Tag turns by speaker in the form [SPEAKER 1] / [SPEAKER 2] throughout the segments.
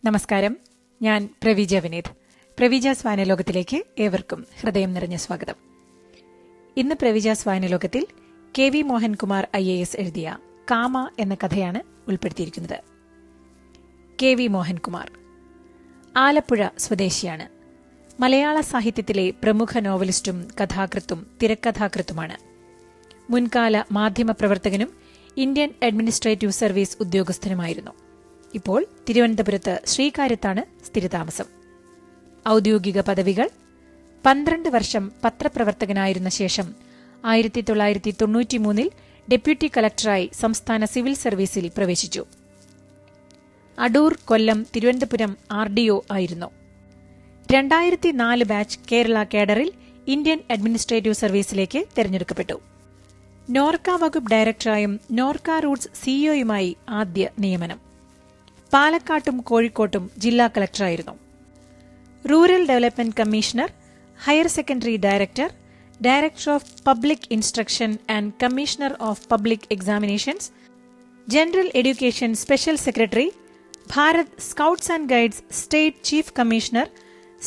[SPEAKER 1] നമസ്കാരം, ഞാൻ പ്രവീജ വിനീത്. പ്രവീജാസ് വായനലോകത്തിലേക്ക് ഏവർക്കും ഹൃദയം നിറഞ്ഞ സ്വാഗതം. ഇന്ന് പ്രവീജാസ് വായനലോകത്തിൽ KV മോഹൻകുമാർ IAS എഴുതിയ കാമ എന്ന കഥയാണ് ഉൾപ്പെടുത്തിയിരിക്കുന്നത്. KV മോഹൻകുമാർ ആലപ്പുഴ സ്വദേശിയാണ്. മലയാള സാഹിത്യത്തിലെ പ്രമുഖ നോവലിസ്റ്റും കഥാകൃത്തും തിരക്കഥാകൃത്തുമാണ്. മുൻകാല മാധ്യമപ്രവർത്തകനും ഇന്ത്യൻ അഡ്മിനിസ്ട്രേറ്റീവ് സർവീസ് ഉദ്യോഗസ്ഥനുമായിരുന്നു. ഇപ്പോൾ തിരുവനന്തപുരത്ത് ശ്രീകാര്യത്താണ് സ്ഥിരതാമസം. ഔദ്യോഗിക പദവികൾ: 12 വർഷം പത്രപ്രവർത്തകനായിരുന്ന ശേഷം 1993 ഡെപ്യൂട്ടി കളക്ടറായി സംസ്ഥാന സിവിൽ സർവീസിൽ പ്രവേശിച്ചു. അടൂർ, കൊല്ലം, തിരുവനന്തപുരം RDO ആയിരുന്നു. 2004 ബാച്ച് കേരള കേഡറിൽ ഇന്ത്യൻ അഡ്മിനിസ്ട്രേറ്റീവ് സർവീസിലേക്ക് തെരഞ്ഞെടുക്കപ്പെട്ടു. നോർക്ക വകുപ്പ് ഡയറക്ടറായും നോർക്ക റൂട്ട്സ് CEOയുമായി ആദ്യ നിയമനം. പാലക്കാട്ടും കോഴിക്കോട്ടും ജില്ലാ കളക്ടറായിരുന്നു. Rural development commissioner, higher secondary director, director of public instruction and commissioner of public examinations, general education special secretary, Bharat scouts and guides state chief commissioner,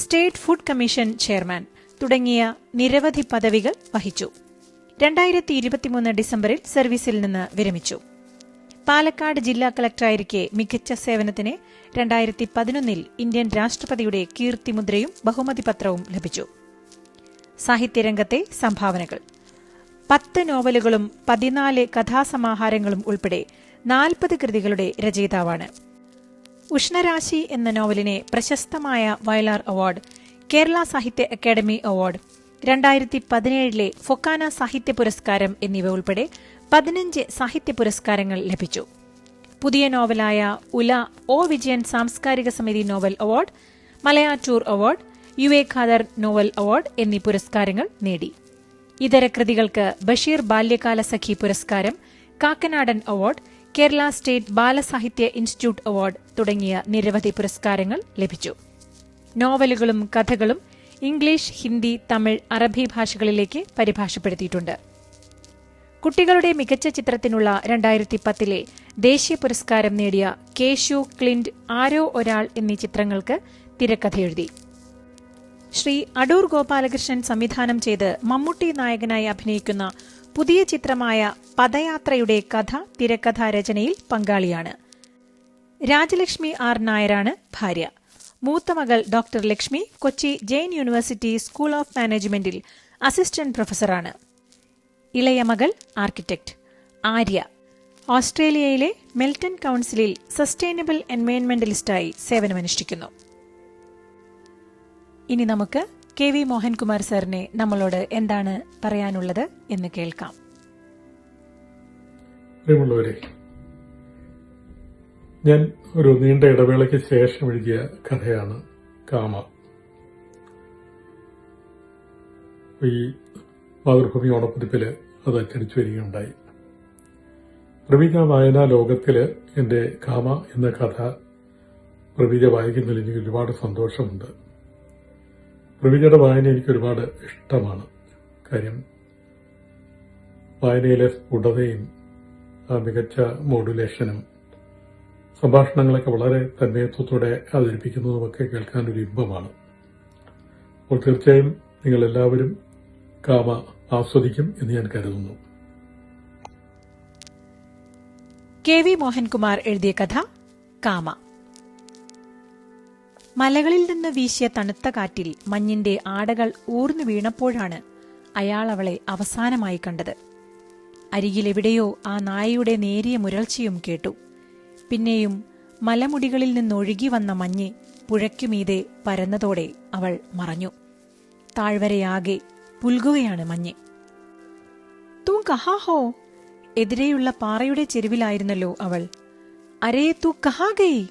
[SPEAKER 1] state food commission chairman തുടങ്ങിയ നിരവധി പദവികൾ വഹിച്ചു. 2023 ഡിസംബറിൽ സർവീസിൽ നിന്ന് വിരമിച്ചു. പാലക്കാട് ജില്ലാ കളക്ടറായിരിക്കെ മികച്ച സേവനത്തിന് 2011 ഇന്ത്യൻ രാഷ്ട്രപതിയുടെ കീർത്തിമുദ്രയും ബഹുമതിപത്രവും ലഭിച്ചു. സാഹിത്യരംഗത്തെ സംഭാവനകൾ: 10 നോവലുകളും 14 കഥാസമാഹാരങ്ങളും ഉൾപ്പെടെ 40 കൃതികളുടെ രചയിതാവാണ്. ഉഷ്ണരാശി എന്ന നോവലിനെ പ്രശസ്തമായ വയലാർ അവാർഡ്, കേരള സാഹിത്യ അക്കാദമി അവാർഡ്, 2017 ഫൊക്കാന സാഹിത്യ പുരസ്കാരം എന്നിവ ഉൾപ്പെടെ 15 സാഹിത്യ പുരസ്കാരങ്ങൾ ലഭിച്ചു. പുതിയ നോവലായ ഉല O. Vijayan Samskarika Samithi novel award, Malayattoor award, UA Khader novel award എന്നീ പുരസ്കാരങ്ങൾ നേടി. ഇതര കൃതികൾക്ക് ബഷീർ ബാല്യകാല സഖി പുരസ്കാരം, Kakkanadan award, Kerala state Balasahitya institute award തുടങ്ങിയ നിരവധി പുരസ്കാരങ്ങൾ ലഭിച്ചു. നോവലുകളും കഥകളും ഇംഗ്ലീഷ്, ഹിന്ദി, തമിഴ്, അറബി ഭാഷകളിലേക്ക് പരിഭാഷപ്പെടുത്തിയിട്ടുണ്ട്. കുട്ടികളുടെ മികച്ച ചിത്രത്തിനുള്ള 2010 ദേശീയ പുരസ്കാരം നേടിയ കേശു, ക്ലിന്റ്, ആരോ ഒരാൾ എന്നീ ചിത്രങ്ങൾക്ക് തിരക്കഥയെഴുതി. ശ്രീ അടൂർ ഗോപാലകൃഷ്ണൻ സംവിധാനം ചെയ്ത് മമ്മൂട്ടി നായകനായി അഭിനയിക്കുന്ന പുതിയ ചിത്രമായ പദയാത്രയുടെ കഥ, തിരക്കഥാ രചനയിൽ പങ്കാളിയാണ്. രാജലക്ഷ്മി R. നായരാണ് ഭാര്യ. മൂത്ത മകൾ doctor Lakshmi Kochi Jain university school of മാനേജ്മെന്റിൽ അസിസ്റ്റന്റ് പ്രൊഫസറാണ്. ഇളയ മകൾ ആർക്കിടെക്ട് ആര്യ ഓസ്ട്രേലിയയിലെ മെൽട്ടൺ കൌൺസിലിൽ സസ്റ്റൈനബിൾ എൻവയോൺമെന്റലിസ്റ്റായി സേവനമനുഷ്ഠിക്കുന്നു. ഇനി നമുക്ക് KV മോഹൻകുമാർ സാറിനെ നമ്മളോട് എന്താണ് പറയാനുള്ളത് എന്ന് കേൾക്കാം.
[SPEAKER 2] പ്രിയമുള്ളവരെ, ഞാൻ ഒരു നീണ്ട ഇടവേളയ്ക്ക് ശേഷം എഴുതിയ കഥയാണ് കാമ. ഈ മാതൃഭൂമി ഓണപ്പതിപ്പില് അത് അച്ചടിച്ചു വരികയുണ്ടായി. പ്രവീജ വായനാ ലോകത്തില് എന്റെ കാമ എന്ന കഥ പ്രവീജ വായിക്കുന്നതിൽ എനിക്ക് ഒരുപാട് സന്തോഷമുണ്ട്. പ്രവീജയുടെ വായന എനിക്ക് ഒരുപാട് ഇഷ്ടമാണ്. കാര്യം വായനയിലെ സ്ഫുടതയും മികച്ച മോഡുലേഷനും സംഭാഷണങ്ങളൊക്കെ വളരെ തന്മയത്വത്തോടെ അവതരിപ്പിക്കുന്നതുമൊക്കെ കേൾക്കാനൊരു ഇമ്പമാണ്. അപ്പോൾ തീർച്ചയായും നിങ്ങളെല്ലാവരും കാമ ആസ്വദിക്കും എന്ന് ഞാൻ കരുതുന്നു.
[SPEAKER 1] KV മോഹൻകുമാർ എഴുതിയ കഥ കാമ. മലകളിൽ നിന്ന് വീശിയ തണുത്ത കാറ്റിൽ മഞ്ഞിന്റെ ആടകൾ ഊർന്നു വീണപ്പോഴാണ് അയാൾ അവളെ അവസാനമായി കണ്ടത്. അരികിലെവിടെയോ ആ നായയുടെ നേരിയ മുരൾച്ചയും കേട്ടു. പിന്നെയും മലമുടികളിൽ നിന്നൊഴുകി വന്ന മഞ്ഞ് പുഴയ്ക്കുമീതെ പരന്നതോടെ അവൾ മറഞ്ഞു. താഴ്വരയാകെ പുൽകുകയാണ് മഞ്ഞ്. തൂ കഹാ ഹോ? എതിരെയുള്ള പാറയുടെ ചെരുവിലായിരുന്നല്ലോ അവൾ. അരേ തൂ കഹാ ഗയി?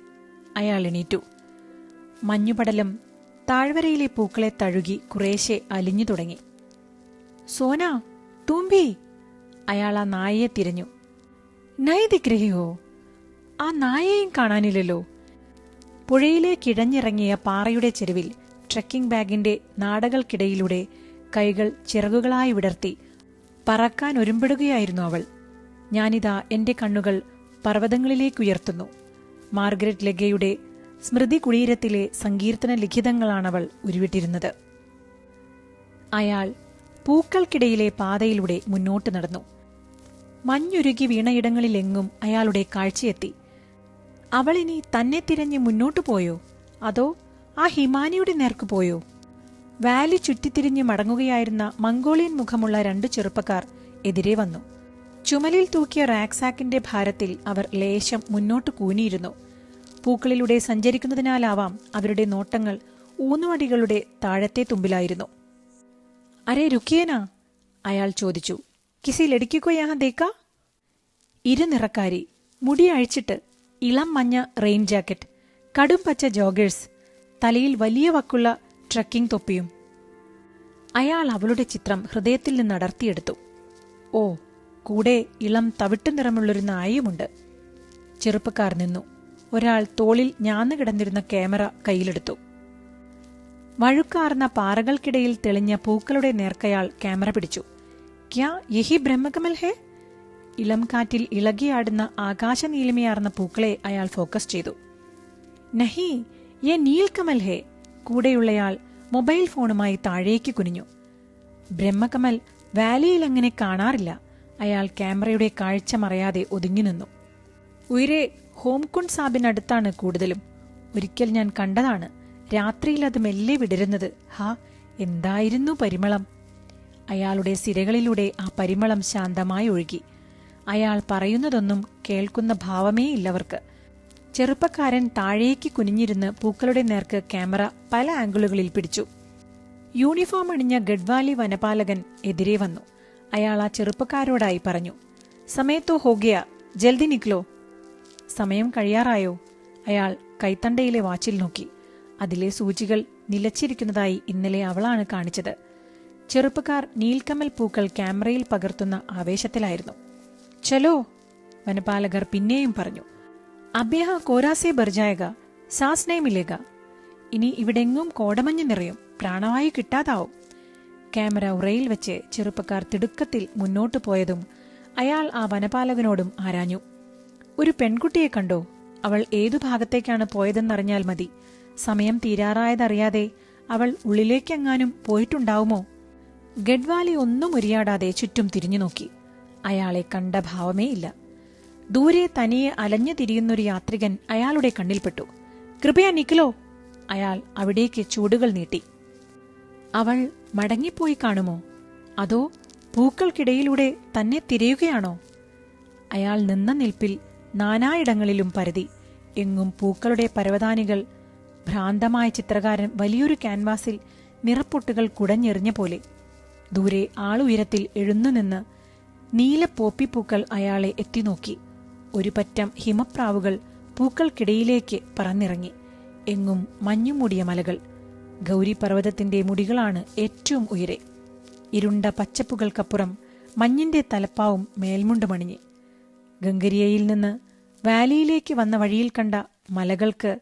[SPEAKER 1] അയാൾ എണീറ്റു. മഞ്ഞുപടലം താഴ്വരയിലെ പൂക്കളെ തഴുകി കുറേശ്ശെ അലിഞ്ഞു തുടങ്ങി. സോന, തൂമ്പി? അയാൾ ആ നായയെ തിരഞ്ഞു. നൈ ദിഖ് രഹി ഹോ? ആ നായയെയും കാണാനില്ലല്ലോ. പുഴയിലേക്കിഴഞ്ഞിറങ്ങിയ പാറയുടെ ചെരുവിൽ ട്രക്കിംഗ് ബാഗിന്റെ നാടകൾക്കിടയിലൂടെ കൈകൾ ചിറകുകളായി വിടർത്തി പറക്കാൻ ഒരുമ്പെടുകയായിരുന്നു അവൾ. ഞാനിതാ എന്റെ കണ്ണുകൾ പർവ്വതങ്ങളിലേക്കുയർത്തുന്നു. മാർഗരറ്റ് ലെഗയുടെ സ്മൃതി കുടീരത്തിലെ സങ്കീർത്തന ലിഖിതങ്ങളാണവൾ ഉരുവിട്ടിരുന്നത്. അയാൾ പൂക്കൾക്കിടയിലെ പാതയിലൂടെ മുന്നോട്ട് നടന്നു. മഞ്ഞുരുകി വീണയിടങ്ങളിലെങ്ങും അയാളുടെ കാഴ്ചയെത്തി. അവളിനി തന്നെ തിരഞ്ഞ് മുന്നോട്ടു പോയോ, അതോ ആ ഹിമാനിയുടെ നേർക്ക് പോയോ? വാലി ചുറ്റിത്തിരിഞ്ഞ് മടങ്ങുകയായിരുന്ന മംഗോളിയൻ മുഖമുള്ള 2 ചെറുപ്പക്കാർ എതിരെ വന്നു. ചുമലിൽ തൂക്കിയ റാക്സാക്കിന്റെ ഭാരത്തിൽ അവർ ലേശം മുന്നോട്ട് കൂനിയിരുന്നു. പൂക്കളിലൂടെ സഞ്ചരിക്കുന്നതിനാലാവാം അവരുടെ നോട്ടങ്ങൾ ഊന്നുവടികളുടെ താഴത്തെ തുമ്പിലായിരുന്നു. അരേ രുക്കിയേനാ, അയാൾ ചോദിച്ചു. കിസി ലടിക്കോ യഹാ ദേക്കാ? ഇരുനിറക്കാരി, മുടി അഴിച്ചിട്ട്, ഇളം മഞ്ഞ റെയിൻ ജാക്കറ്റ്, കടും പച്ച ജോഗേഴ്സ്, തലയിൽ വലിയ വക്കുള്ള ട്രക്കിംഗ് തൊപ്പിയും. അയാൾ അവളുടെ ചിത്രം ഹൃദയത്തിൽ നിന്ന് അടർത്തിയെടുത്തു. ഓ, കൂടെ ഇളം തവിട്ടു നിറമുള്ളൊരു നായയുമുണ്ട്. ചെറുപ്പക്കാർ നിന്നു. ഒരാൾ തോളിൽ ഞാന്നു കിടന്നിരുന്ന ക്യാമറ കയ്യിലെടുത്തു. വഴുക്കാർന്ന പാറകൾക്കിടയിൽ തെളിഞ്ഞ പൂക്കളുടെ നേർക്കയാൾ ക്യാമറ പിടിച്ചു. ക്യാ യഹി ബ്രഹ്മകമൽ ഹേ? ഇളം കാറ്റിൽ ഇളകിയാടുന്ന ആകാശനീലിമയാർന്ന പൂക്കളെ അയാൾ ഫോക്കസ് ചെയ്തു. നഹി, യേ നീൽകമൽ ഹേ. കൂടെയുള്ളയാൾ മൊബൈൽ ഫോണുമായി താഴേക്ക് കുനിഞ്ഞു. ബ്രഹ്മകമൽ വാലിയിൽ അങ്ങനെ കാണാറില്ല. അയാൾ ക്യാമറയുടെ കാഴ്ച മറയാതെ ഒതുങ്ങി നിന്നു. ഉയരെ ഹോംകുൺ സാബിനടുത്താണ് കൂടുതലും. ഒരിക്കൽ ഞാൻ കണ്ടതാണ്. രാത്രിയിൽ അത് മെല്ലെ വിടരുന്നത്. ഹാ, എന്തായിരുന്നു പരിമളം! അയാളുടെ സിരകളിലൂടെ ആ പരിമളം ശാന്തമായി ഒഴുകി. അയാൾ പറയുന്നതൊന്നും കേൾക്കുന്ന ഭാവമേ ഇല്ലവർക്ക്. ചെറുപ്പക്കാരൻ താഴേക്ക് കുനിഞ്ഞിരുന്ന് പൂക്കളുടെ നേർക്ക് ക്യാമറ പല ആംഗിളുകളിൽ പിടിച്ചു. യൂണിഫോം അണിഞ്ഞ ഗഡ്വാലി വനപാലകൻ എതിരെ വന്നു. അയാൾ ആ ചെറുപ്പക്കാരോടായി പറഞ്ഞു, സമയത്തോ ഹോഗയ, ജൽദി നിക്ലോ. സമയം കഴിയാറായോ? അയാൾ കൈത്തണ്ടയിലെ വാച്ചിൽ നോക്കി. അതിലെ സൂചികൾ നിലച്ചിരിക്കുന്നതായി ഇന്നലെ അവളാണ് കാണിച്ചത്. ചെറുപ്പക്കാർ നീൽക്കമൽ പൂക്കൾ ക്യാമറയിൽ പകർത്തുന്ന ആവേശത്തിലായിരുന്നു. ചലോ, വനപാലകർ പിന്നെയും പറഞ്ഞു. അബ്യഹ കോരാസെ ബർജായക, സാസ് നേ മിലേഗ. ഇനി ഇവിടെങ്ങും കോടമഞ്ഞ് നിറയും, പ്രാണവായു കിട്ടാതാവും. ക്യാമറ ഉറയിൽ വെച്ച് ചെറുപ്പക്കാർ തിടുക്കത്തിൽ മുന്നോട്ടു പോയതും അയാൾ ആ വനപാലകനോടും ആരാഞ്ഞു. ഒരു പെൺകുട്ടിയെ കണ്ടോ? അവൾ ഏതു ഭാഗത്തേക്കാണ് പോയതെന്നറിഞ്ഞാൽ മതി. സമയം തീരാറായതറിയാതെ അവൾ ഉള്ളിലേക്കെങ്ങാനും പോയിട്ടുണ്ടാവുമോ? ഗഡ്വാലി ഒന്നും ഉരിയാടാതെ ചുറ്റും തിരിഞ്ഞു നോക്കി. അയാളെ കണ്ട ഭാവമേയില്ല. ദൂരെ തനിയെ അലഞ്ഞു തിരിയുന്നൊരു യാത്രികൻ അയാളുടെ കണ്ണിൽപ്പെട്ടു. കൃപയാ നിക്കലോ! അയാൾ അവിടേക്ക് ചൂടുകൾ നീട്ടി. അവൾ മടങ്ങിപ്പോയി കാണുമോ? അതോ പൂക്കൾക്കിടയിലൂടെ തന്നെ തിരയുകയാണോ? അയാൾ നിന്ന നിൽപ്പിൽ നാനായിടങ്ങളിലും പരതി. എങ്ങും പൂക്കളുടെ പരവതാനികൾ. ഭ്രാന്തമായ ചിത്രകാരൻ വലിയൊരു ക്യാൻവാസിൽ നിറപ്പൊട്ടുകൾ കുടഞ്ഞെറിഞ്ഞ പോലെ. ദൂരെ ആളുയരത്തിൽ എഴുന്നുനിന്ന് നീല പോപ്പിപ്പൂക്കൾ അയാളെ എത്തിനോക്കി. ഒരു പറ്റം ഹിമപ്രാവുകൾ പൂക്കൾക്കിടയിലേക്ക് പറന്നിറങ്ങി. എങ്ങും മഞ്ഞുമൂടിയ മലകൾ. ഗൗരിപർവ്വതത്തിന്റെ മുടികളാണ് ഏറ്റവും ഉയരെ. ഇരുണ്ട പച്ചപ്പുകൾക്കപ്പുറം മഞ്ഞിന്റെ തലപ്പാവും മേൽമുണ്ടുമണിഞ്ഞ്. ഗംഗരിയയിൽ നിന്ന് വാലിയിലേക്ക് വന്ന വഴിയിൽ കണ്ട മലകൾക്ക്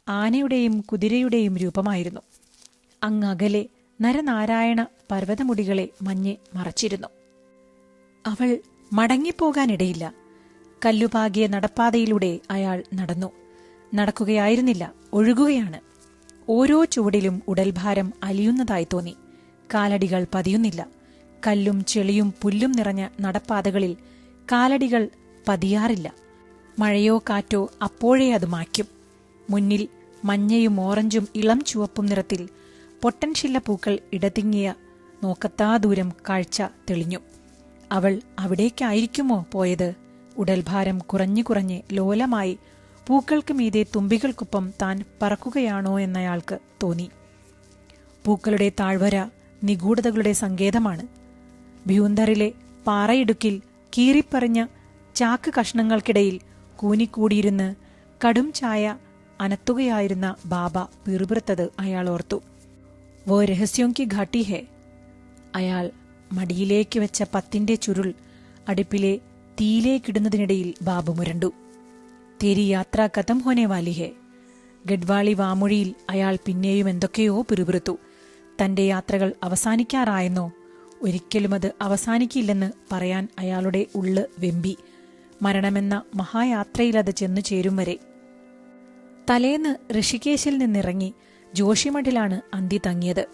[SPEAKER 1] ആനയുടെയും കുതിരയുടെയും രൂപമായിരുന്നു. അങ്ങകലെ നരനാരായണ പർവ്വതമുടികളെ മഞ്ഞ് മറച്ചിരുന്നു. അവൾ മടങ്ങിപ്പോകാനിടയില്ല. കല്ലുപാകിയ നടപ്പാതയിലൂടെ അയാൾ നടന്നു. നടക്കുകയായിരുന്നില്ല, ഒഴുകുകയാണ്. ഓരോ ചുവടിലും ഉടൽഭാരം അലിയുന്നതായി തോന്നി. കാലടികൾ പതിയുന്നില്ല. കല്ലും ചെളിയും പുല്ലും നിറഞ്ഞ നടപ്പാതകളിൽ കാലടികൾ പതിയാറില്ല. മഴയോ കാറ്റോ അപ്പോഴേ അത് മായ്ക്കും. മുന്നിൽ മഞ്ഞയും ഓറഞ്ചും ഇളം ചുവപ്പും നിറത്തിൽ പൊട്ടൻഷില്ല പൂക്കൾ ഇടതിങ്ങിയ നോക്കത്താ ദൂരം കാഴ്ച തെളിഞ്ഞു. അവൾ അവിടേക്കായിരിക്കുമോ പോയത്? ഉടൽഭാരം കുറഞ്ഞു കുറഞ്ഞ് ലോലമായി പൂക്കൾക്ക് മീതെ തുമ്പികൾക്കൊപ്പം താൻ പറക്കുകയാണോ എന്നയാൾക്ക് തോന്നി. പൂക്കളുടെ താഴ്വര നിഗൂഢതകളുടെ സങ്കേതമാണ്. ഭ്യൂന്തറിലെ പാറയിടുക്കിൽ കീറിപ്പറിഞ്ഞ ചാക്ക് കഷ്ണങ്ങൾക്കിടയിൽ കൂനിക്കൂടിയിരുന്ന് കടും ചായ അനത്തുകയായിരുന്ന ബാബ പിറുപിറുത്തത് അയാൾ ഓർത്തു. വോ രഹസ്യോം കി ഘാട്ടി ഹേ. അയാൾ മടിയിലേക്ക് വെച്ച പത്തിന്റെ ചുരുൾ അടുപ്പിലെ തീയിലേക്കിടുന്നതിനിടയിൽ ബാബു മുരണ്ടു. തേരി യാത്ര കഥം ഹോനെ വാലി ഹേ. ഗഡ്വാളി വാമൊഴിയിൽ അയാൾ പിന്നെയും എന്തൊക്കെയോ പിറുപിറുത്തു. തന്റെ യാത്രകൾ അവസാനിക്കാറായെന്നോ? ഒരിക്കലും അത് അവസാനിക്കില്ലെന്ന് പറയാൻ അയാളുടെ ഉള്ള് വെമ്പി. മരണമെന്ന മഹായാത്രയിലത് ചെന്നു ചേരും വരെ. തലേന്ന് ഋഷികേശിൽ നിന്നിറങ്ങി ജോഷിമഠിലാണ് അന്തി തങ്ങിയത്.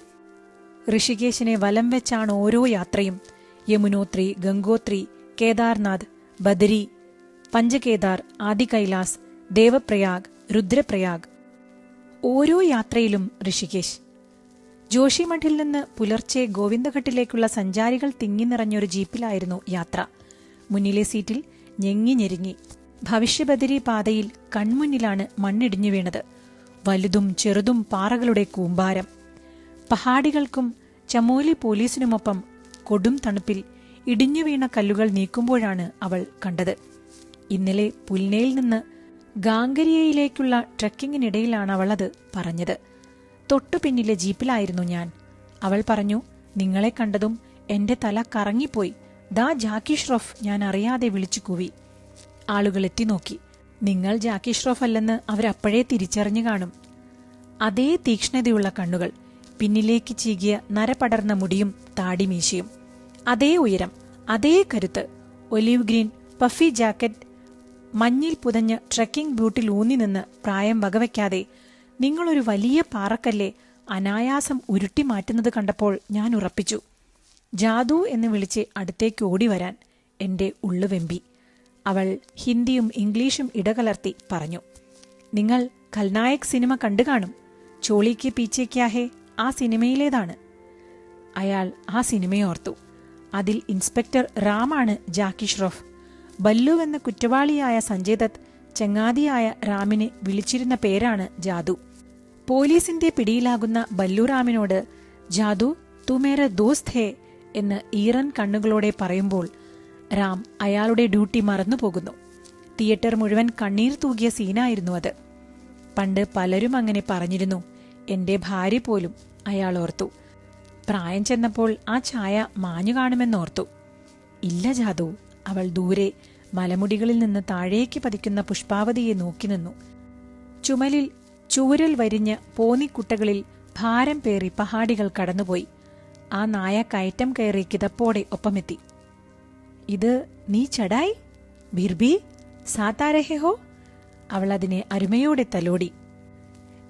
[SPEAKER 1] ഋഷികേശിനെ വലം വെച്ചാണ് ഓരോ യാത്രയും. യമുനോത്രി, ഗംഗോത്രി, കേദാർനാഥ്, ബദരി, പഞ്ചകേദാർ, ആദി കൈലാസ്, ദേവപ്രയാഗ്, രുദ്രപ്രയാഗ്. ഓരോ യാത്രയിലും ഋഷികേശ്. ജോഷിമഠിൽ നിന്ന് പുലർച്ചെ ഗോവിന്ദഘട്ടിലേക്കുള്ള സഞ്ചാരികൾ തിങ്ങി നിറഞ്ഞൊരു ജീപ്പിലായിരുന്നു യാത്ര. മുന്നിലെ സീറ്റിൽ ഞെങ്ങി ഞെരുങ്ങി. ഭവിഷ്യബദരി പാതയിൽ കൺമുന്നിലാണ് മണ്ണിടിഞ്ഞു വീണത്. വലുതും ചെറുതും പാറകളുടെ കൂമ്പാരം. പഹാഡികൾക്കും ചമോലി പോലീസിനുമൊപ്പം കൊടും തണുപ്പിൽ ഇടിഞ്ഞു വീണ കല്ലുകൾ നീക്കുമ്പോഴാണ് അവൾ കണ്ടത്. ഇന്നലെ പുൽനയിൽ നിന്ന് ഗാംഗരിയയിലേക്കുള്ള ട്രക്കിങ്ങിനിടയിലാണ് അവളത് പറഞ്ഞത്. തൊട്ടു പിന്നിലെ ജീപ്പിലായിരുന്നു ഞാൻ. അവൾ പറഞ്ഞു, നിങ്ങളെ കണ്ടതും എന്റെ തല കറങ്ങിപ്പോയി. ദാ ജാക്കി ഷ്രോഫ്, ഞാൻ അറിയാതെ വിളിച്ചു കൂവി. ആളുകൾ എത്തിനോക്കി. നിങ്ങൾ ജാക്കി ഷ്രോഫ് അല്ലെന്ന് അവരപ്പോഴേ തിരിച്ചറിഞ്ഞു കാണും. അതേ തീക്ഷ്ണതയുള്ള കണ്ണുകൾ, പിന്നിലേക്ക് ചീകിയ നരപടർന്ന മുടിയും താടിമീശയും, അതേ ഉയരം, അതേ കരുത്ത്. ഒലീവ് ഗ്രീൻ പഫി ജാക്കറ്റ്, മഞ്ഞിൽ പുതഞ്ഞ ട്രക്കിംഗ് ബൂട്ടിൽ ഊന്നി നിന്ന് പ്രായം വകവയ്ക്കാതെ നിങ്ങളൊരു വലിയ പാറക്കല്ലെ അനായാസം ഉരുട്ടി മാറ്റുന്നത് കണ്ടപ്പോൾ ഞാൻ ഉറപ്പിച്ചു, ജാദു എന്ന് വിളിച്ച് അടുത്തേക്ക് ഓടിവരാൻ. എന്റെ ഉള്ളുവെമ്പി. അവൾ ഹിന്ദിയും ഇംഗ്ലീഷും ഇടകലർത്തി പറഞ്ഞു, നിങ്ങൾ ഖൽനായക് സിനിമ കണ്ടു കാണും. ചോളിക്ക് പീച്ചെ ക്യാ ഹേ, ആ സിനിമയിലേതാണ്. അയാൾ ആ സിനിമയോർത്തു. അതിൽ ഇൻസ്പെക്ടർ റാമാണ് ജാക്കി ഷ്രോഫ്. ബല്ലു എന്ന കുറ്റവാളിയായ സഞ്ജയ് ദത്ത് ചങ്ങാതിയായ റാമിനെ വിളിച്ചിരുന്ന പേരാണ് ജാദു. പോലീസിന്റെ പിടിയിലാകുന്ന ബല്ലുറാമിനോട് ജാദു തു മേര ദോസ്ത് ഹേ എന്ന് ഈറൻ കണ്ണുകളോടെ പറയുമ്പോൾ റാം അയാളുടെ ഡ്യൂട്ടി മറന്നുപോകുന്നു. തിയേറ്റർ മുഴുവൻ കണ്ണീർ തൂകിയ സീനായിരുന്നു അത്. പണ്ട് പലരും അങ്ങനെ പറഞ്ഞിരുന്നു, എന്റെ ഭാര്യ പോലും. അയാൾ ഓർത്തു. പ്രായം ചെന്നപ്പോൾ ആ ഛായ മാഞ്ഞു കാണുമെന്നോർത്തു. ഇല്ല ജാദു. അവൾ ദൂരെ മലമുടികളിൽ നിന്ന് താഴേക്ക് പതിക്കുന്ന പുഷ്പാവതിയെ നോക്കി നിന്നു. ചുമലിൽ ചൂരൽ വരിഞ്ഞ പോന്നിക്കുട്ടകളിൽ ഭാരം പേറി പഹാടികൾ കടന്നുപോയി. ആ നായ കയറ്റം കയറി കിതപ്പോടെ ഒപ്പമെത്തി. ഇത് നീ ചടായി ബിർബി സാത്താരഹെ ഹോ? അവൾ അതിനെ അരുമയോടെ തലോടി.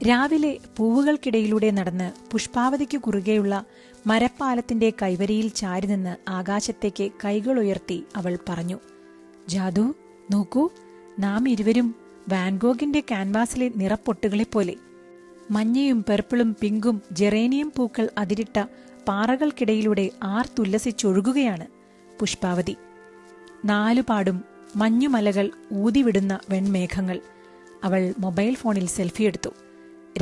[SPEAKER 1] രാവിലെ പൂവുകൾക്കിടയിലൂടെ നടന്ന് പുഷ്പാവതിക്കു കുറുകെയുള്ള മരപ്പാലത്തിന്റെ കൈവരിയിൽ ചാരി നിന്ന് ആകാശത്തേക്ക് കൈകളുയർത്തി അവൾ പറഞ്ഞു, ജാദു നോക്കൂ, നാം ഇരുവരും വാൻഗോഗിന്റെ ക്യാൻവാസിലെ നിറപ്പൊട്ടുകളെപ്പോലെ. മഞ്ഞയും പെർപ്പിളും പിങ്കും ജെറേനിയം പൂക്കൾ അതിരിട്ട പാറകൾക്കിടയിലൂടെ ആർത്തുല്ലസിച്ചൊഴുകുകയാണ് പുഷ്പാവതി. നാലുപാടും മഞ്ഞുമലകൾ ഊതിവിടുന്ന വെൺമേഘങ്ങൾ. അവൾ മൊബൈൽ ഫോണിൽ സെൽഫിയെടുത്തു.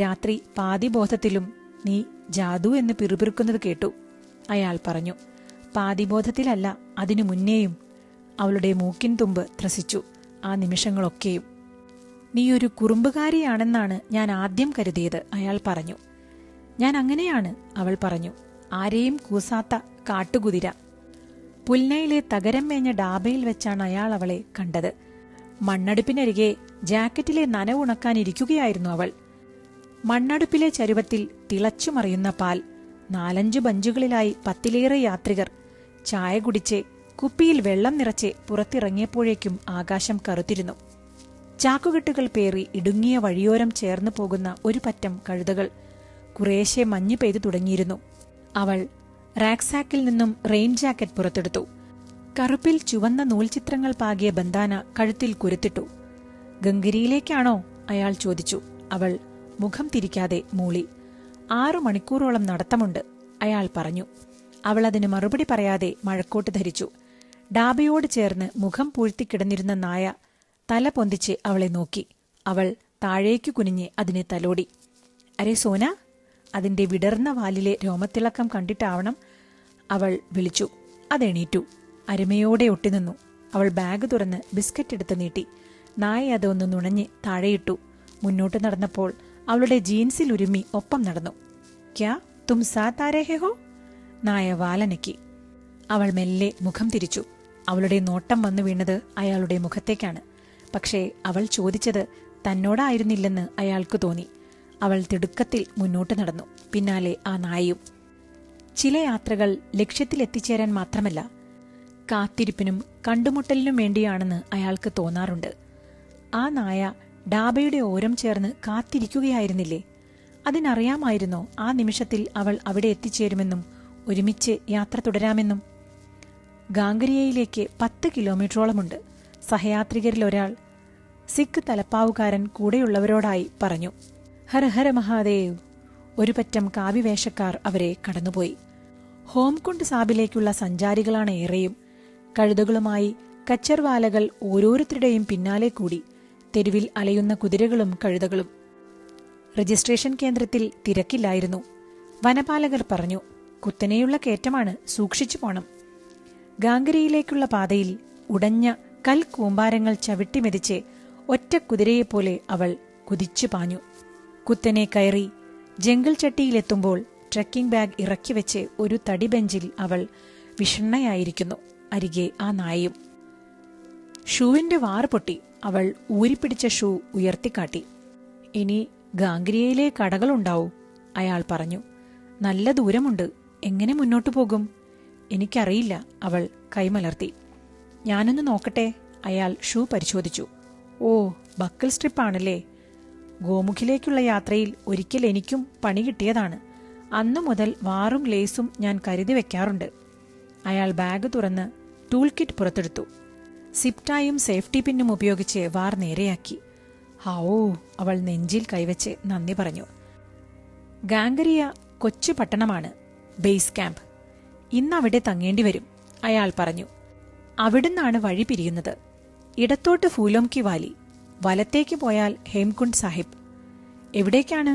[SPEAKER 1] രാത്രി പാതിബോധത്തിലും നീ ജാദു എന്ന് പിറുപിറുക്കുന്നത് കേട്ടു. അയാൾ പറഞ്ഞു. പാതിബോധത്തിലല്ല, അതിനു മുന്നേയും. അവളുടെ മൂക്കിൻ തുമ്പ് ത്രസിച്ചു. ആ നിമിഷങ്ങളൊക്കെയും. നീയൊരു കുറുമ്പുകാരിയാണെന്നാണ് ഞാൻ ആദ്യം കരുതിയത്, അയാൾ പറഞ്ഞു. ഞാൻ അങ്ങനെയാണ്, അവൾ പറഞ്ഞു. ആരെയും കൂസാത്ത കാട്ടുകുതിര. പുൽനയിലെ തകരം മേഞ്ഞ ഡാബയിൽ വെച്ചാണ് അയാൾ അവളെ കണ്ടത്. മണ്ണടുപ്പിനരികെ ജാക്കറ്റിലെ നനവുണക്കാനിരിക്കുകയായിരുന്നു അവൾ. മണ്ണടുപ്പിലെ ചരുവത്തിൽ തിളച്ചുമറിയുന്ന പാൽ. 4-5 ബഞ്ചുകളിലായി 10-ലേറെ യാത്രികർ. ചായ കുടിച്ച് കുപ്പിയിൽ വെള്ളം നിറച്ച് പുറത്തിറങ്ങിയപ്പോഴേക്കും ആകാശം കറുത്തിരുന്നു. ചാക്കുകെട്ടുകൾ പേറി ഇടുങ്ങിയ വഴിയോരം ചേർന്നു പോകുന്ന ഒരു പറ്റം കഴുതകൾ. കുറേശ്ശെ മഞ്ഞ് പെയ്തു തുടങ്ങിയിരുന്നു. അവൾ റാക്സാക്കിൽ നിന്നും റെയിൻ ജാക്കറ്റ് പുറത്തെടുത്തു. കറുപ്പിൽ ചുവന്ന നൂൽചിത്രങ്ങൾ പാകിയ ബന്ധാന കഴുത്തിൽ കുരുത്തിട്ടു. ഗംഗരിയിലേക്കാണോ? അയാൾ ചോദിച്ചു. അവൾ മുഖം തിരിക്കാതെ മൂളി. 6 മണിക്കൂറോളം നടത്തമുണ്ട്, അയാൾ പറഞ്ഞു. അവൾ അതിന് മറുപടി പറയാതെ മഴക്കോട്ട് ധരിച്ചു. ഡാബയോട് ചേർന്ന് മുഖം പൂഴ്ത്തിക്കിടന്നിരുന്ന നായ തല പൊന്തിച്ച് അവളെ നോക്കി. അവൾ താഴേക്കു കുനിഞ്ഞ് അതിനെ തലോടി. അരേ സോന, അതിന്റെ വിടർന്ന വാലിലെ രോമത്തിളക്കം കണ്ടിട്ടാവണം, അവൾ വിളിച്ചു. അതെണീറ്റു. അരുമയോടെ ഒട്ടിനിന്നു. അവൾ ബാഗ് തുറന്ന് ബിസ്ക്കറ്റ് എടുത്ത് നീട്ടി. നായ അതൊന്ന് നുണഞ്ഞ് താഴെയിട്ടു. മുന്നോട്ട് നടന്നപ്പോൾ അവളുടെ ജീൻസിൽ ഉരുമ്മി ഒപ്പം നടന്നു. ക്യാ തും സാത്ത് ആ രഹേ ഹോ? നായ വാലനക്കി. അവൾ മെല്ലെ മുഖം തിരിച്ചു. അവളുടെ നോട്ടം വന്നു വീണത് അയാളുടെ മുഖത്തേക്കാണ്. പക്ഷേ അവൾ ചോദിച്ചത് തന്നോടായിരുന്നില്ലെന്ന് അയാൾക്ക് തോന്നി. അവൾ തിടുക്കത്തിൽ മുന്നോട്ട് നടന്നു. പിന്നാലെ ആ നായയും. ചില യാത്രകൾ ലക്ഷ്യത്തിലെത്തിച്ചേരാൻ മാത്രമല്ല, കാത്തിരിപ്പിനും കണ്ടുമുട്ടലിനും വേണ്ടിയാണെന്ന് അയാൾക്ക് തോന്നാറുണ്ട്. ആ നായ ഡാബയുടെ ഓരം ചേർന്ന് കാത്തിരിക്കുകയായിരുന്നില്ലേ? അതിനറിയാമായിരുന്നോ ആ നിമിഷത്തിൽ അവൾ അവിടെ എത്തിച്ചേരുമെന്നും ഒരുമിച്ച് യാത്ര തുടരാമെന്നും? ഗാംഗരിയയിലേക്ക് 10 കിലോമീറ്ററോളമുണ്ട്. സഹയാത്രികരിൽ ഒരാൾ, സിഖ് തലപ്പാവുകാരൻ കൂടെയുള്ളവരോടായി പറഞ്ഞു. ഹര ഹര മഹാദേവ്. ഒരു പറ്റം കാവ്യവേഷക്കാർ അവരെ കടന്നുപോയി. ഹോംകുണ്ട് സാബിലേക്കുള്ള സഞ്ചാരികളാണ് ഏറെയും. കഴുതകളുമായി കച്ചർവാലകൾ ഓരോരുത്തരുടെയും പിന്നാലെ കൂടി. തെരുവിൽ അലയുന്ന കുതിരകളും കഴുതകളും. രജിസ്ട്രേഷൻ കേന്ദ്രത്തിൽ തിരക്കില്ലായിരുന്നു. വനപാലകർ പറഞ്ഞു, കുത്തനെയുള്ള കയറ്റമാണ്, സൂക്ഷിച്ചു പോണം. ഗാംഗരിയിലേക്കുള്ള പാതയിൽ ഉടഞ്ഞ കൽക്കൂമ്പാരങ്ങൾ ചവിട്ടിമെതിച്ച് ഒറ്റ കുതിരയെപ്പോലെ അവൾ കുതിച്ചു പാഞ്ഞു. കുത്തനെ കയറി ജംഗിൾ ചട്ടിയിലെത്തുമ്പോൾ ട്രക്കിംഗ് ബാഗ് ഇറക്കിവെച്ച് ഒരു തടി ബെഞ്ചിൽ അവൾ വിഷണ്ണയായിരിക്കുന്നു. അരികെ ആ നായയും. ഷൂവിന്റെ വാറ് പൊട്ടി. അവൾ ഊരിപ്പിടിച്ച ഷൂ ഉയർത്തിക്കാട്ടി. ഇനി ഗാംഗരിയയിലെ കടകളുണ്ടാവൂ, അയാൾ പറഞ്ഞു. നല്ല ദൂരമുണ്ട്. എങ്ങനെ മുന്നോട്ടു പോകും? എനിക്കറിയില്ല, അവൾ കൈമലർത്തി. ഞാനൊന്ന് നോക്കട്ടെ. അയാൾ ഷൂ പരിശോധിച്ചു. ഓ, ബക്കിൾ സ്ട്രിപ്പാണല്ലേ. ഗോമുഖിലേക്കുള്ള യാത്രയിൽ ഒരിക്കൽ എനിക്കും പണി കിട്ടിയതാണ്. അന്നു മുതൽ വാറും ലേസും ഞാൻ കരുതി വെക്കാറുണ്ട്. അയാൾ ബാഗ് തുറന്ന് ടൂൾ കിറ്റ് പുറത്തെടുത്തു. സിപ്റ്റായും സേഫ്റ്റി പിന്നും ഉപയോഗിച്ച് വാർ നേരെയാക്കി. ഹാവൂ, അവൾ നെഞ്ചിൽ കൈവച്ച് നന്ദി പറഞ്ഞു. ഗാംഗരിയ കൊച്ചു പട്ടണമാണ്, ബേസ് ക്യാമ്പ്. ഇന്നവിടെ തങ്ങേണ്ടി വരും, അയാൾ പറഞ്ഞു. അവിടുന്നാണ് വഴി പിരിയുന്നത്. ഇടത്തോട്ട് ഫൂലോംകി വാലി, വലത്തേക്ക് പോയാൽ ഹേംകുണ്ട് സാഹിബ്. എവിടേക്കാണ്?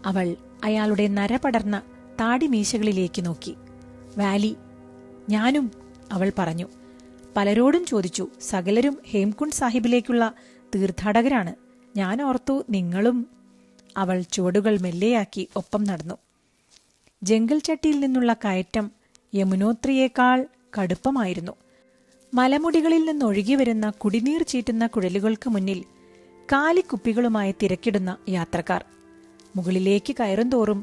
[SPEAKER 1] അവൾ അയാളുടെ നരപടർന്ന താടിമീശകളിലേക്ക് നോക്കി. വാലി. ഞാനും, അവൾ പറഞ്ഞു. പലരോടും ചോദിച്ചു. സകലരും ഹേംകുണ്ട് സാഹിബിലേക്കുള്ള തീർത്ഥാടകരാണ്. ഞാൻ ഓർത്തു നിങ്ങളും. അവൾ ചുവടുകൾ മെല്ലെയാക്കി ഒപ്പം നടന്നു. ജംഗിൾ ചട്ടിയിൽ നിന്നുള്ള കയറ്റം യമുനോത്രിയേക്കാൾ കടുപ്പമായിരുന്നു. മലമുടികളിൽ നിന്നൊഴുകി വരുന്ന കുടിനീർ ചീറ്റുന്ന കുഴലുകൾക്ക് മുന്നിൽ കാലിക്കുപ്പികളുമായി തിരക്കിടുന്ന യാത്രക്കാർ. മുകളിലേക്ക് കയറുന്തോറും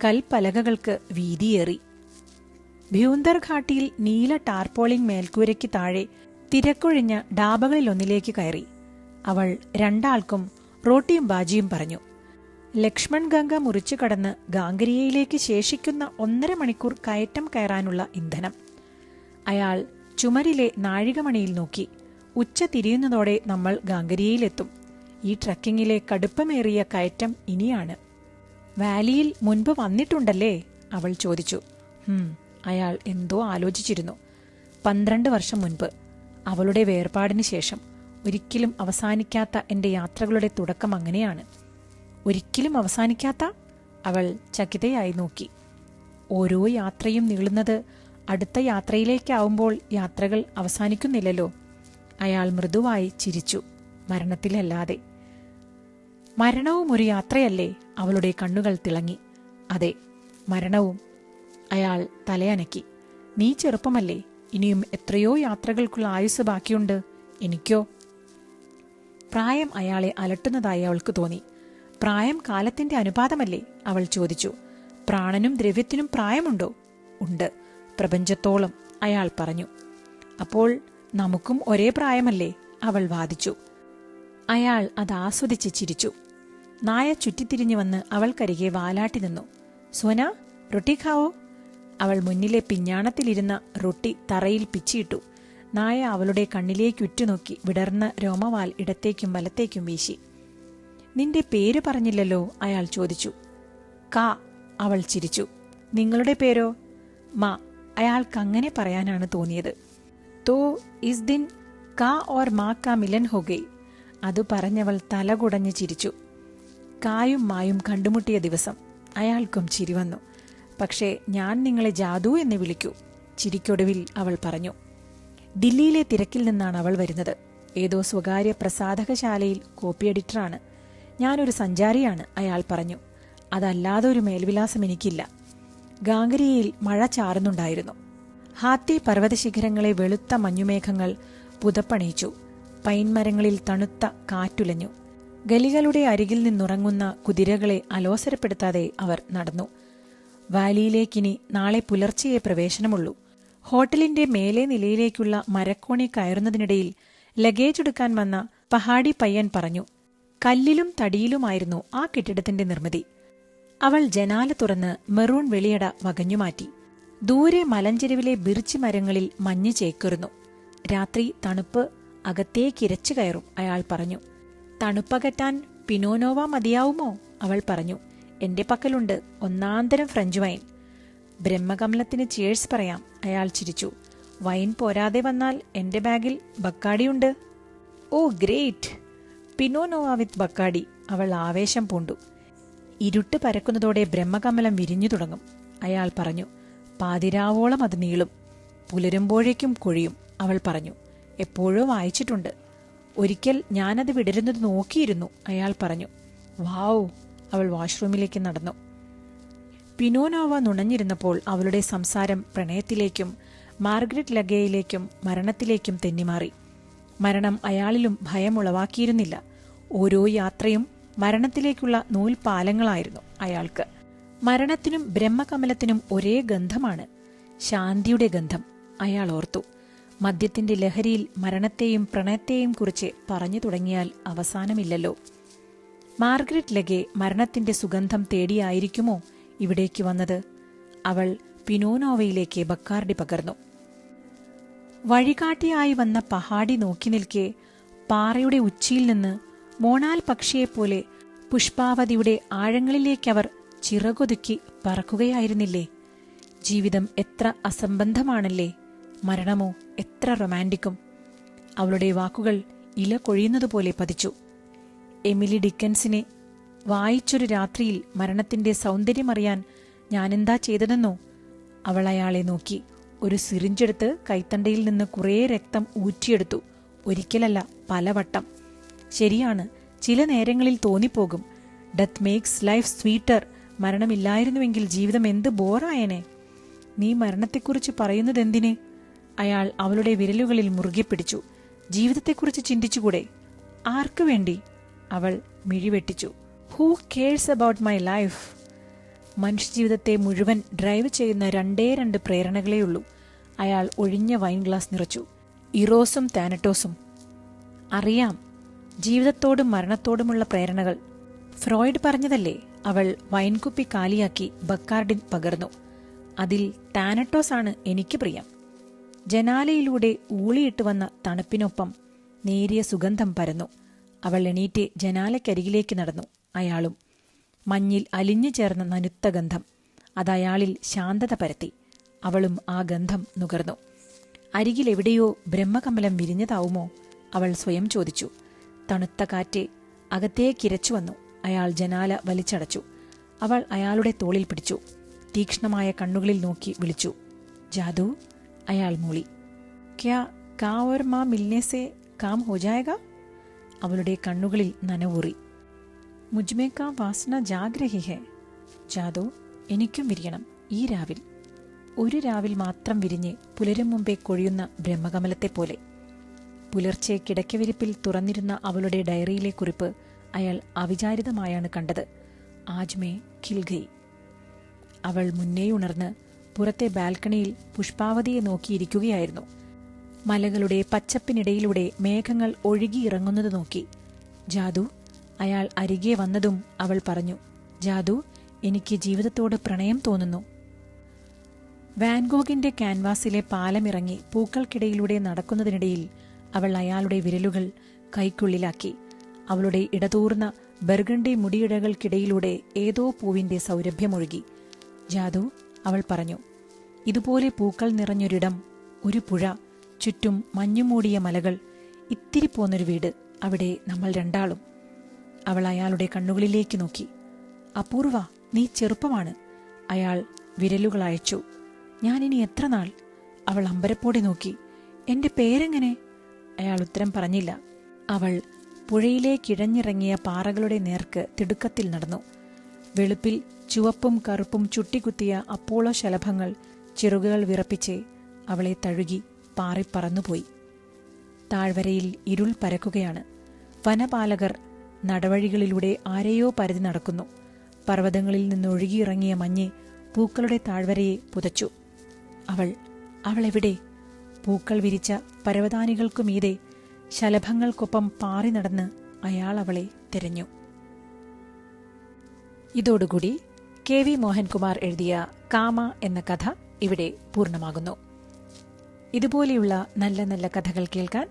[SPEAKER 1] കൽപ്പലകകൾക്ക് വീതിയേറി. ഭ്യൂന്തർ ഘാട്ടിയിൽ നീല ടാർപോളിംഗ് മേൽക്കൂരയ്ക്ക് താഴെ തിരക്കൊഴിഞ്ഞ ഡാബകളിലൊന്നിലേക്ക് കയറി. അവൾ രണ്ടാൾക്കും റോട്ടിയും ബാജിയും പറഞ്ഞു. ലക്ഷ്മൺ ഗംഗ മുറിച്ചു കടന്ന് ഗാംഗരിയയിലേക്ക് ശേഷിക്കുന്ന 1.5 മണിക്കൂർ കയറ്റം കയറാനുള്ള ഇന്ധനം. അയാൾ ചുമരിലെ നാഴികമണിയിൽ നോക്കി. ഉച്ച തിരിയുന്നതോടെ നമ്മൾ ഗാംഗരിയയിലെത്തും. ഈ ട്രക്കിങ്ങിലെ കടുപ്പമേറിയ കയറ്റം ഇനിയാണ്. വാലിയിൽ മുൻപ് വന്നിട്ടുണ്ടല്ലേ? അവൾ ചോദിച്ചു. അയാൾ എന്തോ ആലോചിച്ചിരുന്നു. 12 വർഷം മുൻപ്, അവളുടെ വേർപാടിന് ശേഷം. ഒരിക്കലും അവസാനിക്കാത്ത എന്റെ യാത്രകളുടെ തുടക്കം അങ്ങനെയാണ്. ഒരിക്കലും അവസാനിക്കാത്ത? അവൾ ചകിതയായി നോക്കി. ഓരോ യാത്രയും നീളുന്നത് അടുത്ത യാത്രയിലേക്കാവുമ്പോൾ യാത്രകൾ അവസാനിക്കുന്നില്ലല്ലോ. അയാൾ മൃദുവായി ചിരിച്ചു. മരണത്തിലല്ലാതെ. മരണവും ഒരു യാത്രയല്ലേ? അവളുടെ കണ്ണുകൾ തിളങ്ങി. അതെ, മരണവും. അയാൾ തലയനക്കി. നീ ചെറുപ്പമല്ലേ? ഇനിയും എത്രയോ യാത്രകൾക്കുള്ള ആയുസ് ബാക്കിയുണ്ട്. എനിക്കോ? പ്രായം അയാളെ അലട്ടുന്നതായി അവൾക്ക് തോന്നി. പ്രായം കാലത്തിന്റെ അനുപാതമല്ലേ? അവൾ ചോദിച്ചു. പ്രാണനും ദ്രവ്യത്തിനും പ്രായമുണ്ടോ? ഉണ്ട്, പ്രപഞ്ചത്തോളം, അയാൾ പറഞ്ഞു. അപ്പോൾ നമുക്കും ഒരേ പ്രായമല്ലേ? അവൾ വാദിച്ചു. അയാൾ അത് ആസ്വദിച്ച് ചിരിച്ചു. നായ ചുറ്റിത്തിരിഞ്ഞു വന്ന് അവൾക്കരികെ വാലാട്ടി നിന്നു. സോന, റൊട്ടി ഖാവോ? അവൾ മുന്നിലെ പിഞ്ഞാണത്തിലിരുന്ന റൊട്ടി തറയിൽ പിച്ചിയിട്ടു. നായ അവളുടെ കണ്ണിലേക്കുറ്റുനോക്കി വിടർന്ന രോമവാൽ ഇടത്തേക്കും വലത്തേക്കും വീശി. നിന്റെ പേര് പറഞ്ഞില്ലല്ലോ? അയാൾ ചോദിച്ചു. കാ, അവൾ ചിരിച്ചു. നിങ്ങളുടെ പേരോ? മാ. അയാൾക്കങ്ങനെ പറയാനാണ് തോന്നിയത്. തോ ഇസ് ദിൻ കാ ഓർ മാ കാ മിലൻ ഹോഗൈ. അത് പറഞ്ഞവൾ തലകുടഞ്ഞ് ചിരിച്ചു. കായും മായും കണ്ടുമുട്ടിയ ദിവസം. അയാൾക്കും ചിരി വന്നു. പക്ഷേ ഞാൻ നിങ്ങളെ ജാദു എന്ന് വിളിക്കൂ, ചിരിക്കൊടുവിൽ അവൾ പറഞ്ഞു. ദില്ലിയിലെ തിരക്കിൽ നിന്നാണ് അവൾ വരുന്നത്. ഏതോ സ്വകാര്യ പ്രസാധകശാലയിൽ കോപ്പി എഡിറ്ററാണ്. ഞാനൊരു സഞ്ചാരിയാണ്, അയാൾ പറഞ്ഞു. അതല്ലാതെ ഒരു മേൽവിലാസം എനിക്കില്ല. ഗാംഗരിയയിൽ മഴ ചാറുന്നുണ്ടായിരുന്നു. ഹാത്തി പർവ്വതശിഖരങ്ങളെ വെളുത്ത മഞ്ഞുമേഘങ്ങൾ പുതപ്പണിയിച്ചു. പൈൻമരങ്ങളിൽ തണുത്ത കാറ്റുലഞ്ഞു. ഗലികളുടെ അരികിൽ നിന്നുറങ്ങുന്ന കുതിരകളെ അലോസരപ്പെടുത്താതെ അവർ നടന്നു. വാലിയിലേക്കിനി നാളെ പുലർച്ചെയേ പ്രവേശനമുള്ളൂ. ഹോട്ടലിന്റെ മേലെ നിലയിലേക്കുള്ള മരക്കോണി കയറുന്നതിനിടയിൽ ലഗേജ് എടുക്കാൻ വന്ന പഹാടി പയ്യൻ പറഞ്ഞു. കല്ലിലും തടിയിലുമായിരുന്നു ആ കെട്ടിടത്തിന്റെ നിർമ്മിതി. അവൾ ജനാല തുറന്ന് മെറൂൺ വെളിയട വകഞ്ഞുമാറ്റി. ദൂരെ മലഞ്ചെരുവിലെ ബിർച്ച് മരങ്ങളിൽ മഞ്ഞ് ചേക്കേറുന്നു. രാത്രി തണുപ്പ് അകത്തേക്കിരച്ചു കയറും, അയാൾ പറഞ്ഞു. തണുപ്പകറ്റാൻ പിനോനോവ മതിയാവുമോ? അവൾ പറഞ്ഞു. എന്റെ പക്കലുണ്ട് ഒന്നാന്തരം ഫ്രഞ്ച് വൈൻ. ബ്രഹ്മകമലത്തിന് ചേഴ്സ് പറയാം, അയാൾ ചിരിച്ചു. വൈൻ പോരാതെ വന്നാൽ എന്റെ ബാഗിൽ ബക്കാഡിയുണ്ട്. ഓ ഗ്രേറ്റ്, പിനോനോവ വിത്ത് ബക്കാഡി, അവൾ ആവേശം പൂണ്ടു. ഇരുട്ട് പരക്കുന്നതോടെ ബ്രഹ്മകമലം വിരിഞ്ഞു തുടങ്ങും, അയാൾ പറഞ്ഞു. പാതിരാവോളം അത് നീളും, പുലരുമ്പോഴേക്കും കൊഴിയും, അവൾ പറഞ്ഞു. എപ്പോഴോ വായിച്ചിട്ടുണ്ട്. ഒരിക്കൽ ഞാനത് വിടരുന്നത് നോക്കിയിരുന്നു, അയാൾ പറഞ്ഞു. വാവ്, അവൾ വാഷ്റൂമിലേക്ക് നടന്നു. പിനോനോവ നുണഞ്ഞിരുന്നപ്പോൾ അവളുടെ സംസാരം പ്രണയത്തിലേക്കും മാർഗരറ്റ് ലഗേയിലേക്കും മരണത്തിലേക്കും തെന്നിമാറി. മരണം അയാളിലും ഭയമുളവാക്കിയിരുന്നില്ല. ഓരോ യാത്രയും മരണത്തിലേക്കുള്ള നൂൽപാലങ്ങളായിരുന്നു അയാൾക്ക്. മരണത്തിനും ബ്രഹ്മകമലത്തിനും ഒരേ ഗന്ധമാണ്, ശാന്തിയുടെ ഗന്ധം, അയാൾ ഓർത്തു. മദ്യത്തിന്റെ ലഹരിയിൽ മരണത്തെയും പ്രണയത്തെയും കുറിച്ച് പറഞ്ഞു തുടങ്ങിയാൽ അവസാനമില്ലല്ലോ. മാർഗരറ്റ് ലഗേ മരണത്തിന്റെ സുഗന്ധം തേടിയായിരിക്കുമോ ഇവിടേക്ക് വന്നത്? അവൾ പിനോനോവയിലേക്ക് ബക്കാർഡി പകർന്നു. വഴികാട്ടിയായി വന്ന പഹാടി നോക്കി നിൽക്കെ പാറയുടെ ഉച്ചിയിൽ നിന്ന് മോണാൽ പക്ഷിയെപ്പോലെ പുഷ്പാവതിയുടെ ആഴങ്ങളിലേക്കവർ ചിറകൊതുക്കി പറക്കുകയായിരുന്നില്ലേ? ജീവിതം എത്ര അസംബന്ധമാണല്ലേ, മരണമോ എത്ര റൊമാൻറ്റിക്കും. അവളുടെ വാക്കുകൾ ഇല കൊഴിയുന്നതുപോലെ പതിച്ചു. എമിലി ഡിക്കൻസിനെ വായിച്ചൊരു രാത്രിയിൽ മരണത്തിന്റെ സൗന്ദര്യമറിയാൻ ഞാനെന്താ ചെയ്തതെന്നോ? അവൾ അയാളെ നോക്കി. ഒരു സിറിഞ്ചെടുത്ത് കൈത്തണ്ടയിൽ നിന്ന് കുറേ രക്തം ഊറ്റിയെടുത്തു. ഒരിക്കലല്ല, പലവട്ടം. ശരിയാണ്, ചില നേരങ്ങളിൽ തോന്നിപ്പോകും, ഡെത്ത് മേക്സ് ലൈഫ് സ്വീറ്റർ. മരണമില്ലായിരുന്നുവെങ്കിൽ ജീവിതം എന്ത് ബോറായനെ. നീ മരണത്തെക്കുറിച്ച് പറയുന്നതെന്തിന്? അയാൾ അവളുടെ വിരലുകളിൽ മുറുകെ പിടിച്ചു. ജീവിതത്തെക്കുറിച്ച് ചിന്തിച്ചുകൂടെ? ആർക്കു വേണ്ടി? അവൾ മിഴിവെട്ടിച്ചു. Who cares about my life? മനുഷ്യജീവിതത്തെ മുഴുവൻ ഡ്രൈവ് ചെയ്യുന്ന രണ്ട് പ്രേരണകളേയുള്ളൂ. അയാൾ ഒഴിഞ്ഞ വൈൻ ഗ്ലാസ് നിറച്ചു. ഇറോസും താനറ്റോസും. അറിയാം, ജീവിതത്തോടും മരണത്തോടുമുള്ള പ്രേരണകൾ. ഫ്രോയിഡ് പറഞ്ഞതല്ലേ? അവൾ വൈൻകുപ്പി കാലിയാക്കി ബക്കാർഡിൻ പകർന്നു. അതിൽ താനറ്റോസ് ആണ് എനിക്ക് പ്രിയം. ജനാലയിലൂടെ ഊളിയിട്ട് വന്ന തണുപ്പിനൊപ്പം നേരിയ സുഗന്ധം പരന്നു. അവൾ എണീറ്റ് ജനാലക്കരികിലേക്ക് നടന്നു. അയാളും. മഞ്ഞിൽ അലിഞ്ഞു ചേർന്ന നനുത്ത ഗന്ധം അതയാളിൽ ശാന്തത പരത്തി. അവളും ആ ഗന്ധം നുകർന്നു. അരികിലെവിടെയോ ബ്രഹ്മകമലം വിരിഞ്ഞതാവുമോ? അവൾ സ്വയം ചോദിച്ചു. തണുത്ത കാറ്റ് അകത്തേക്കിരച്ചു വന്നു. അയാൾ ജനാല വലിച്ചടച്ചു. അവൾ അയാളുടെ തോളിൽ പിടിച്ചു. തീക്ഷ്ണമായ കണ്ണുകളിൽ നോക്കി വിളിച്ചു. ജാദു, അയാൾ മൂളി. ക്യാ കാ ഓർ മാ മിൽനെ സേ കാം ഹോ ജായേഗാ? അവളുടെ കണ്ണുകളിൽ നനവൂറി. മുജ്മേ കാ വാസന ജാഗ് രഹി ഹെ. ജാദു, എനിക്കും വിരിയണം ഈ രാവിൽ. ഒരു രാവിൽ മാത്രം വിരിഞ്ഞ് പുലരും മുമ്പേ കൊഴിയുന്ന ബ്രഹ്മകമലത്തെപ്പോലെ. പുലർച്ചെ കിടക്കവിരിപ്പിൽ തുറന്നിരുന്ന അവളുടെ ഡയറിയിലെ കുറിപ്പ് അയാൾ അവിചാരിതമായാണ് കണ്ടത്. ആജ് മേ ഖിൽ ഗയി. അവൾ മുന്നേയുണർന്ന് പുറത്തെ ബാൽക്കണിയിൽ പുഷ്പാവതിയെ നോക്കിയിരിക്കുകയായിരുന്നു. മലകളുടെ പച്ചപ്പിനിടയിലൂടെ മേഘങ്ങൾ ഒഴുകിയിറങ്ങുന്നത് നോക്കി. ജാദു, അയാൾ അരികെ വന്നതും അവൾ പറഞ്ഞു. ജാദു, എനിക്ക് ജീവിതത്തോട് പ്രണയം തോന്നുന്നു. വാൻഗോഗിന്റെ ക്യാൻവാസിലെ പാലമിറങ്ങി പൂക്കൾക്കിടയിലൂടെ നടക്കുന്നതിനിടയിൽ അവൾ അയാളുടെ വിരലുകൾ കൈക്കുള്ളിലാക്കി. അവളുടെ ഇടതൂർന്ന ബർഗണ്ടി മുടിയിഴകൾക്കിടയിലൂടെ ഏതോ പൂവിന്റെ സൗരഭ്യമൊഴുകി. ജാദു, അവൾ പറഞ്ഞു. ഇതുപോലെ പൂക്കൾ നിറഞ്ഞൊരിടം, ഒരു പുഴ, ചുറ്റും മഞ്ഞുമൂടിയ മലകൾ, ഇത്തിരി പോന്നൊരു വീട്, അവിടെ നമ്മൾ രണ്ടാളും. അവൾ അയാളുടെ കണ്ണുകളിലേക്ക് നോക്കി. അപൂർവ, നീ ചെറുപ്പമാണ്. അയാൾ വിരലുകൾ അയച്ചു. ഞാനിനി എത്ര നാൾ? അവൾ അമ്പരപ്പോടെ നോക്കി. എന്റെ പേരെങ്ങനെ? അയാൾ ഉത്തരം പറഞ്ഞില്ല. അവൾ പുഴയിലേക്കിഴഞ്ഞിറങ്ങിയ പാറകളുടെ നേർക്ക് തിടുക്കത്തിൽ നടന്നു. വെളുപ്പിൽ ചുവപ്പും കറുപ്പും ചുട്ടിക്കുത്തിയ അപ്പോളോ ശലഭങ്ങൾ ചിറകുകൾ വിറപ്പിച്ച് അവളെ തഴുകി പാറിപ്പറന്നുപോയി. താഴ്വരയിൽ ഇരുൾ പരക്കുകയാണ്. വനപാലകർ നടവഴികളിലൂടെ ആരെയോ പരതി നടക്കുന്നു. പർവ്വതങ്ങളിൽ നിന്നൊഴുകിയിറങ്ങിയ മഞ്ഞ് പൂക്കളുടെ താഴ്വരയെ പുതച്ചു. അവളെവിടെ? പൂക്കൾ വിരിച്ച പരവതാനികൾക്കുമീതെ ശലഭങ്ങൾക്കൊപ്പം പാറി നടന്ന് അയാൾ അവളെ തിരഞ്ഞു. ഇതോടുകൂടി KV മോഹൻകുമാർ എഴുതിയ കാമ എന്ന കഥ ഇവിടെ പൂർണ്ണമാകുന്നു. ഇതുപോലെയുള്ള നല്ല നല്ല കഥകൾ കേൾക്കാൻ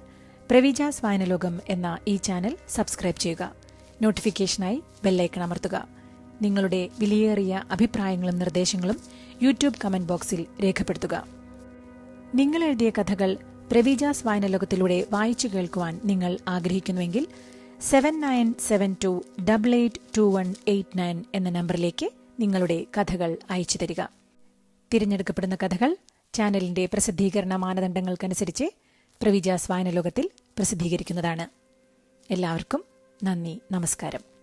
[SPEAKER 1] പ്രവിജാസ് വായനലോകം എന്ന ഈ ചാനൽ സബ്സ്ക്രൈബ് ചെയ്യുക. നോട്ടിഫിക്കേഷനായി ബെല്ലൈക്കൺ അമർത്തുക. നിങ്ങളുടെ വിലയേറിയ അഭിപ്രായങ്ങളും നിർദ്ദേശങ്ങളും യൂട്യൂബ് കമന്റ് ബോക്സിൽ രേഖപ്പെടുത്തുക. നിങ്ങൾ എഴുതിയ കഥകൾ പ്രവിജാസ് വായനലോകത്തിലൂടെ വായിച്ചു കേൾക്കുവാൻ നിങ്ങൾ ആഗ്രഹിക്കുന്നുവെങ്കിൽ 7972882189 എന്ന നമ്പറിലേക്ക് നിങ്ങളുടെ കഥകൾ അയച്ചു തരിക. തിരഞ്ഞെടുക്കപ്പെടുന്ന കഥകൾ ചാനലിന്റെ പ്രസിദ്ധീകരണ മാനദണ്ഡങ്ങൾക്കനുസരിച്ച് പ്രവിജാസ് വായനലോകത്തിൽ പ്രസിദ്ധീകരിക്കുന്നതാണ്. എല്ലാവർക്കും നന്ദി, നമസ്കാരം.